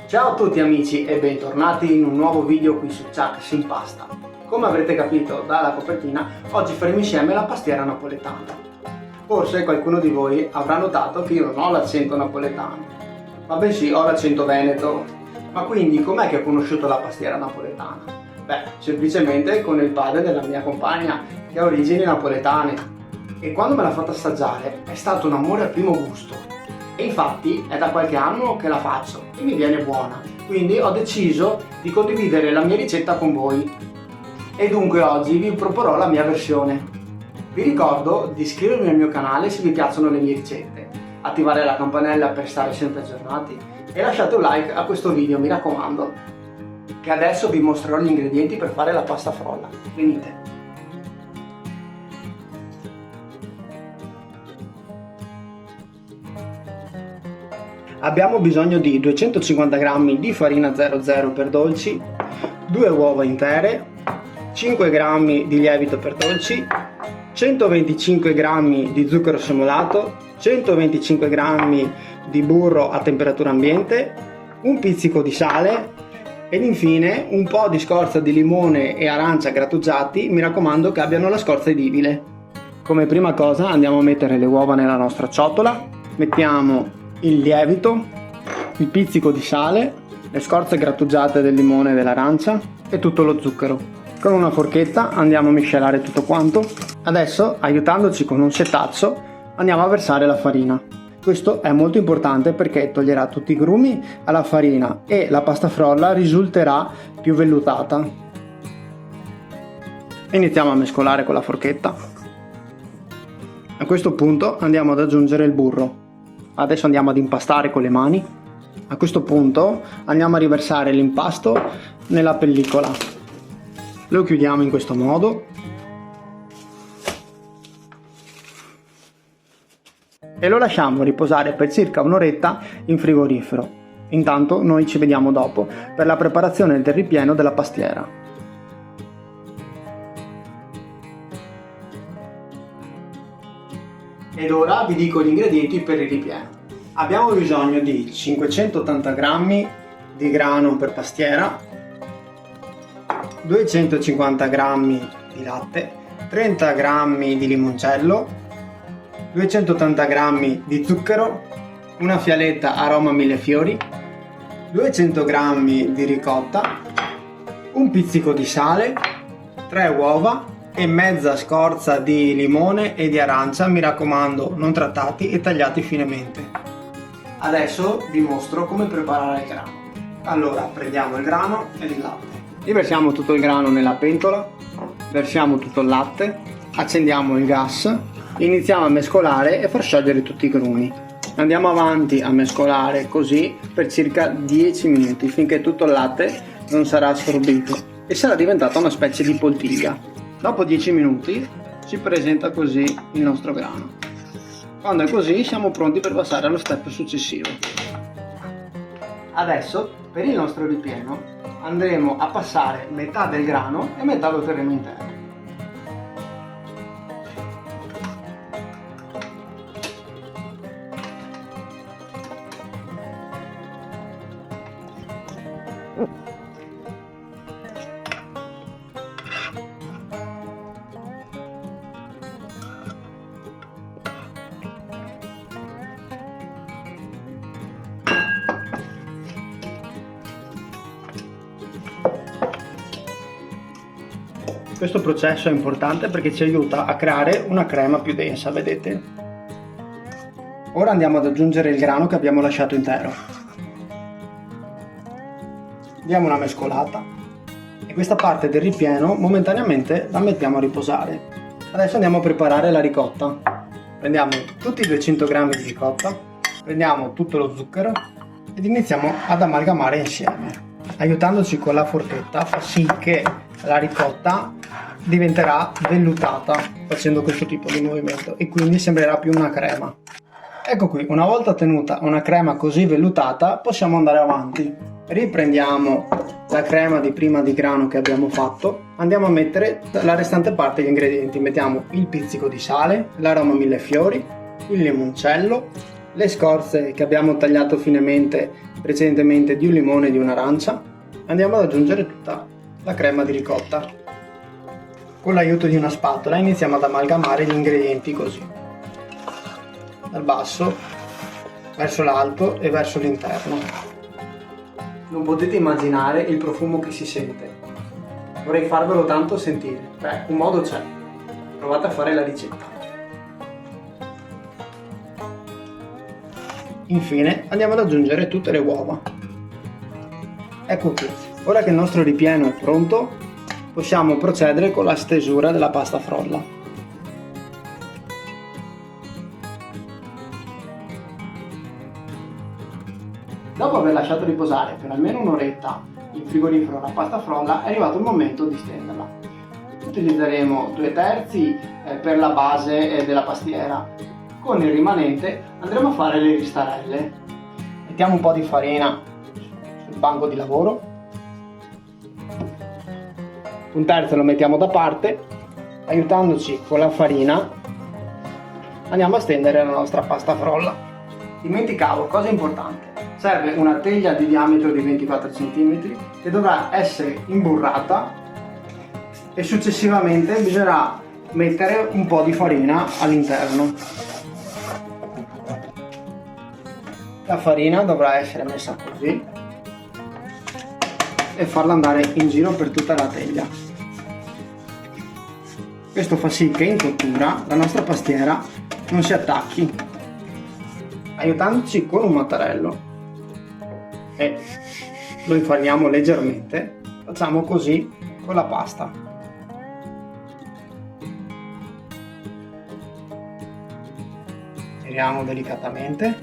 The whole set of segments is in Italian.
Ciao a tutti amici e bentornati in un nuovo video qui su Chuck si impasta. Come avrete capito dalla copertina, oggi faremo insieme la pastiera napoletana. Forse qualcuno di voi avrà notato che io non ho l'accento napoletano, ma bensì ho l'accento veneto. Ma quindi com'è che ho conosciuto la pastiera napoletana? Beh, semplicemente con il padre della mia compagna, che ha origini napoletane. E quando me l'ha fatta assaggiare è stato un amore a primo gusto. E infatti è da qualche anno che la faccio e mi viene buona, quindi ho deciso di condividere la mia ricetta con voi. E dunque oggi vi proporrò la mia versione. Vi ricordo di iscrivervi al mio canale se vi piacciono le mie ricette, attivare la campanella per stare sempre aggiornati e lasciate un like a questo video, mi raccomando. Che adesso vi mostrerò gli ingredienti per fare la pasta frolla. Venite. Abbiamo bisogno di 250 g di farina 00 per dolci, 2 uova intere, 5 g di lievito per dolci, 125 g di zucchero semolato, 125 g di burro a temperatura ambiente, un pizzico di sale ed infine un po' di scorza di limone e arancia grattugiati, mi raccomando che abbiano la scorza edibile. Come prima cosa andiamo a mettere le uova nella nostra ciotola, mettiamo il lievito, il pizzico di sale, le scorze grattugiate del limone e dell'arancia e tutto lo zucchero. Con una forchetta andiamo a miscelare tutto quanto. Adesso, aiutandoci con un setaccio, andiamo a versare la farina. Questo è molto importante perché toglierà tutti i grumi alla farina e la pasta frolla risulterà più vellutata. Iniziamo a mescolare con la forchetta. A questo punto andiamo ad aggiungere il burro. Adesso andiamo ad impastare con le mani. A questo punto andiamo a riversare l'impasto nella pellicola. Lo chiudiamo in questo modo e lo lasciamo riposare per circa un'oretta in frigorifero. Intanto noi ci vediamo dopo per la preparazione del ripieno della pastiera. Ed ora vi dico gli ingredienti per il ripieno. Abbiamo bisogno di 580 g di grano per pastiera, 250 g di latte, 30 g di limoncello, 280 g di zucchero, una fialetta aroma millefiori, 200 g di ricotta, un pizzico di sale, 3 uova e mezza scorza di limone e di arancia, mi raccomando non trattati e tagliati finemente. Adesso vi mostro come preparare il grano. Allora prendiamo il grano e il latte. Riversiamo tutto il grano nella pentola, versiamo tutto il latte, accendiamo il gas, iniziamo a mescolare e far sciogliere tutti i grumi. Andiamo avanti a mescolare così per circa 10 minuti finché tutto il latte non sarà assorbito e sarà diventata una specie di poltiglia. Dopo 10 minuti si presenta così il nostro grano. Quando è così siamo pronti per passare allo step successivo. Adesso per il nostro ripieno andremo a passare metà del grano e metà lo terremo intero. Questo processo è importante perché ci aiuta a creare una crema più densa, vedete? Ora andiamo ad aggiungere il grano che abbiamo lasciato intero. Diamo una mescolata e questa parte del ripieno momentaneamente la mettiamo a riposare. Adesso andiamo a preparare la ricotta. Prendiamo tutti i 200 g di ricotta, prendiamo tutto lo zucchero ed iniziamo ad amalgamare insieme. Aiutandoci con la forchetta fa sì che la ricotta diventerà vellutata facendo questo tipo di movimento e quindi sembrerà più una crema. Ecco qui, una volta ottenuta una crema così vellutata possiamo andare avanti. Riprendiamo la crema di prima di grano che abbiamo fatto, andiamo a mettere la restante parte degli ingredienti. Mettiamo il pizzico di sale, l'aroma millefiori, il limoncello, le scorze che abbiamo tagliato finemente precedentemente di un limone e di un'arancia. Andiamo ad aggiungere tutta la crema di ricotta. Con l'aiuto di una spatola iniziamo ad amalgamare gli ingredienti così, dal basso verso l'alto e verso l'interno. Non potete immaginare il profumo che si sente. Vorrei farvelo tanto sentire. Beh, un modo c'è. Provate a fare la ricetta. Infine andiamo ad aggiungere tutte le uova. Ecco qui. Ora che il nostro ripieno è pronto, possiamo procedere con la stesura della pasta frolla. Dopo aver lasciato riposare per almeno un'oretta in frigorifero la pasta frolla, è arrivato il momento di stenderla. Utilizzeremo 2/3 per la base della pastiera. Con il rimanente andremo a fare le listarelle. Mettiamo un po' di farina sul banco di lavoro, 1/3 lo mettiamo da parte, aiutandoci con la farina andiamo a stendere la nostra pasta frolla. Dimenticavo, cosa importante, serve una teglia di diametro di 24 cm che dovrà essere imburrata e successivamente bisognerà mettere un po' di farina all'interno. La farina dovrà essere messa così e farla andare in giro per tutta la teglia. Questo fa sì che in cottura la nostra pastiera non si attacchi, aiutandoci con un mattarello, e lo infariniamo leggermente. Facciamo così con la pasta. Giriamo delicatamente,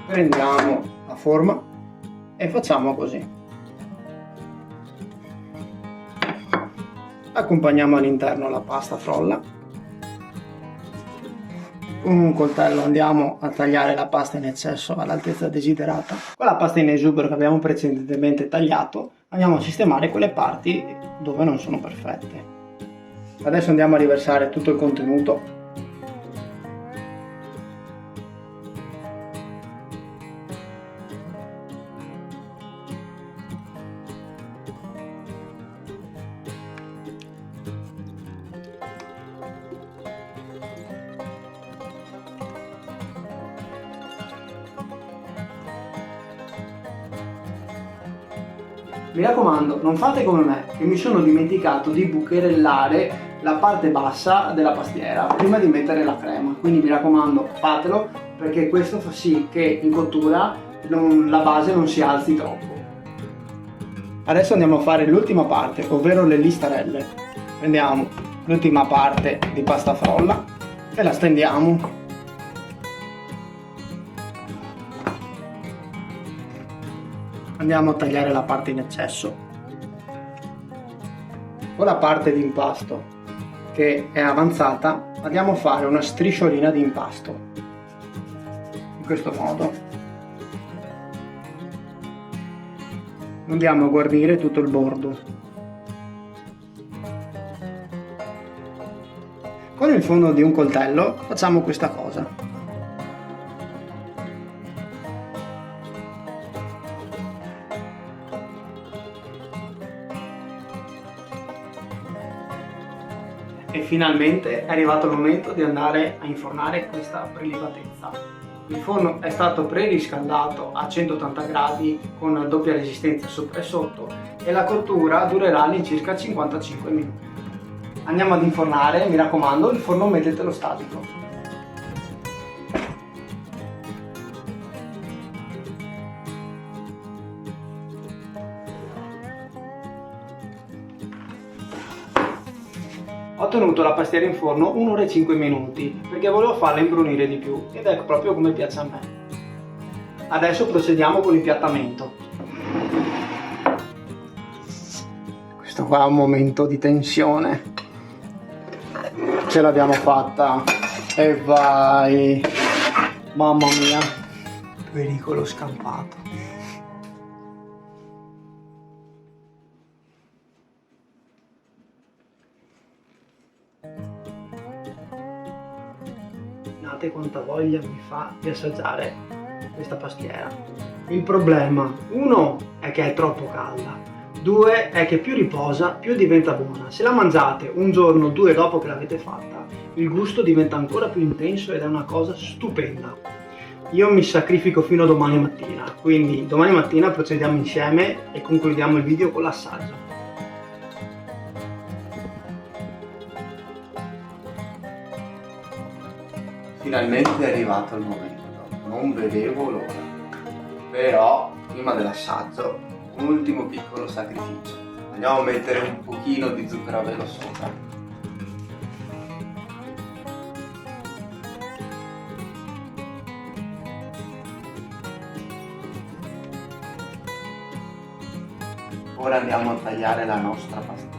prendiamo la forma e facciamo così. Accompagniamo all'interno la pasta frolla. Con un coltello andiamo a tagliare la pasta in eccesso all'altezza desiderata. Con la pasta in esubero che abbiamo precedentemente tagliato andiamo a sistemare quelle parti dove non sono perfette. Adesso andiamo a riversare tutto il contenuto. Mi raccomando, non fate come me, che mi sono dimenticato di bucherellare la parte bassa della pastiera prima di mettere la crema. Quindi mi raccomando, fatelo, perché questo fa sì che in cottura la base non si alzi troppo. Adesso andiamo a fare l'ultima parte, ovvero le listarelle. Prendiamo l'ultima parte di pasta frolla e la stendiamo. Andiamo a tagliare la parte in eccesso. Con la parte di impasto che è avanzata andiamo a fare una strisciolina di impasto, in questo modo. Andiamo a guarnire tutto il bordo. Con il fondo di un coltello facciamo questa cosa. E finalmente è arrivato il momento di andare a infornare questa prelibatezza. Il forno è stato preriscaldato a 180 gradi con doppia resistenza sopra e sotto e la cottura durerà all'incirca 55 minuti. Andiamo ad infornare, mi raccomando, il forno mettetelo statico. Ho tenuto la pastiera in forno 1 ora e 5 minuti perché volevo farla imbrunire di più ed è proprio come piace a me. Adesso procediamo con l'impiattamento. qua un momento di tensione. Ce l'abbiamo fatta E vai. Mamma mia. Pericolo scampato. Guardate quanta voglia mi fa di assaggiare questa pastiera. Il problema, uno, è che è troppo calda. Due, è che più riposa, più diventa buona. Se la mangiate un giorno o due dopo che l'avete fatta, il gusto diventa ancora più intenso ed è una cosa stupenda. Io mi sacrifico fino a domani mattina, quindi domani mattina procediamo insieme e concludiamo il video con l'assaggio. Finalmente è arrivato il momento, non vedevo l'ora. Però, prima dell'assaggio, un ultimo piccolo sacrificio. Andiamo a mettere un pochino di zucchero a velo sopra. Ora andiamo a tagliare la nostra pastiera.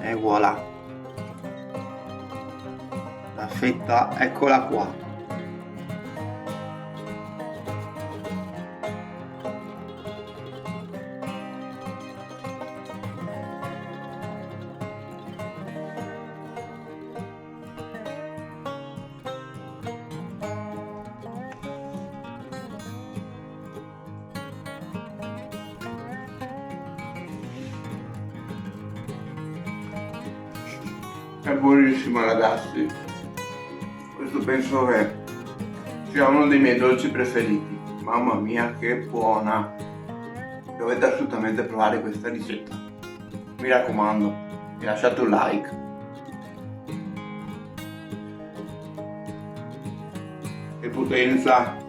E voilà, la fetta, eccola qua. È buonissima ragazzi, questo penso che sia uno dei miei dolci preferiti. Mamma mia che buona, dovete assolutamente provare questa ricetta, mi raccomando, mi lasciate un like. Che potenza!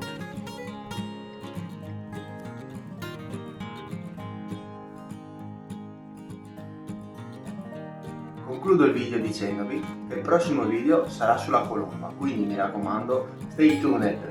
Concludo il video dicendovi che il prossimo video sarà sulla colomba, quindi mi raccomando, stay tuned